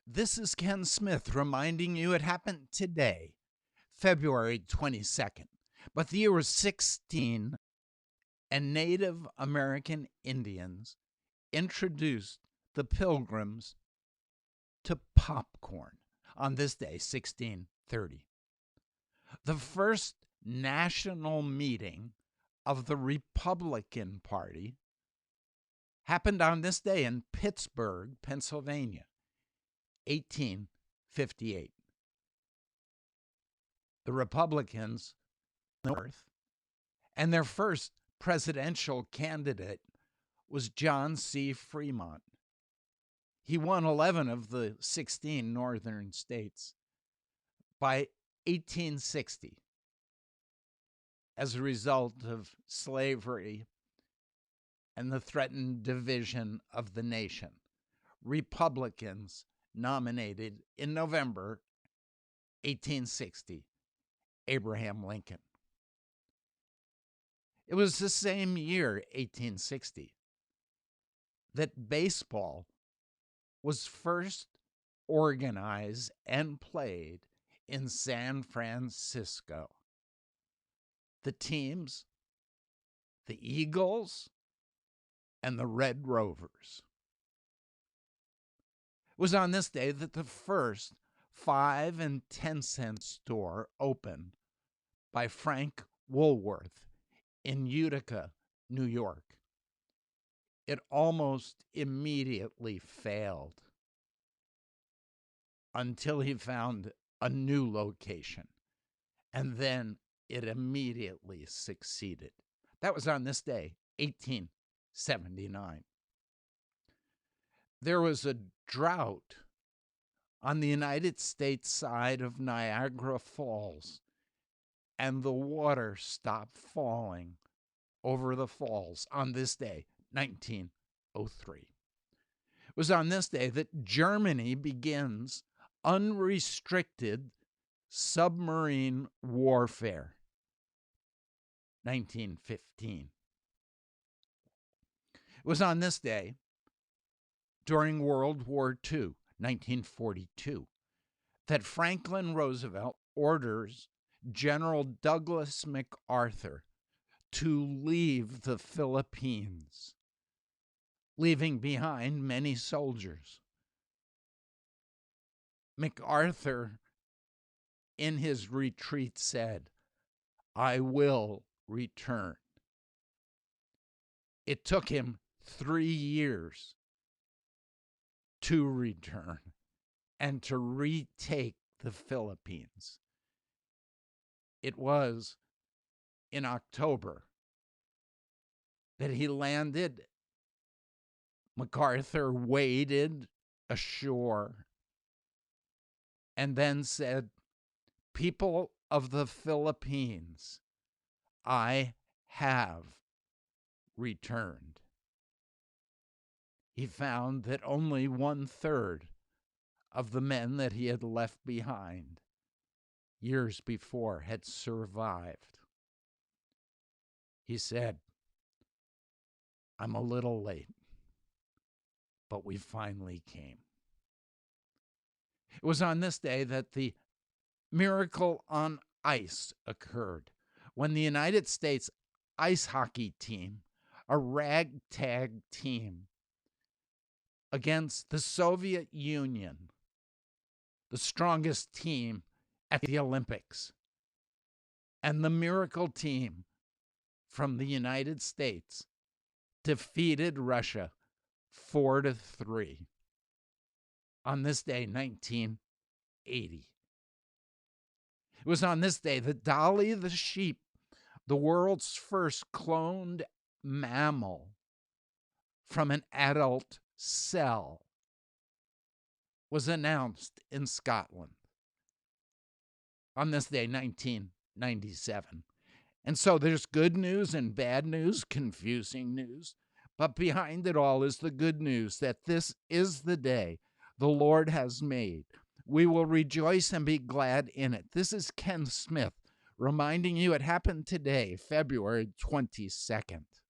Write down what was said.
This is Ken Smith reminding you it happened today, February 22nd. But the year was 16, and Native American Indians introduced the Pilgrims to popcorn on this day, 1630. The first national meeting of the Republican Party happened on this day in Pittsburgh, Pennsylvania, 1858. The Republicans North, and their first presidential candidate was John C. Fremont. He won 11 of the 16 northern states by 1860 as a result of slavery and the threatened division of the nation. Republicans nominated in November 1860 Abraham Lincoln. It was the same year, 1860, that baseball was first organized and played in San Francisco. The teams, the Eagles, and the Red Rovers. It was on this day that the first 5 and 10-cent store opened by Frank Woolworth in Utica, New York. It almost immediately failed until he found a new location, and then it immediately succeeded. That was on this day, 1879. There was a drought on the United States side of Niagara Falls, and the water stopped falling over the falls on this day, 1903. It was on this day that Germany begins unrestricted submarine warfare, 1915. It was on this day, during World War II, 1942, that Franklin Roosevelt orders General Douglas MacArthur to leave the Philippines, leaving behind many soldiers. MacArthur, in his retreat, said, "I will return." It took him 3 years to return and to retake the Philippines. It was in October that he landed. MacArthur waded ashore and then said, "People of the Philippines, I have returned." He found that only 1/3 of the men that he had left behind years before had survived. He said, "I'm a little late, but we finally came." It was on this day that the miracle on ice occurred, when the United States ice hockey team, a ragtag team, against the Soviet Union, the strongest team at the Olympics, and the miracle team from the United States defeated Russia 4-3 on this day, 1980. It was on this day that Dolly the sheep, the world's first cloned mammal from an adult cell, was announced in Scotland on this day, 1997. And so there's good news and bad news, confusing news, but behind it all is the good news that this is the day the Lord has made. We will rejoice and be glad in it. This is Ken Smith reminding you it happened today, February 22nd.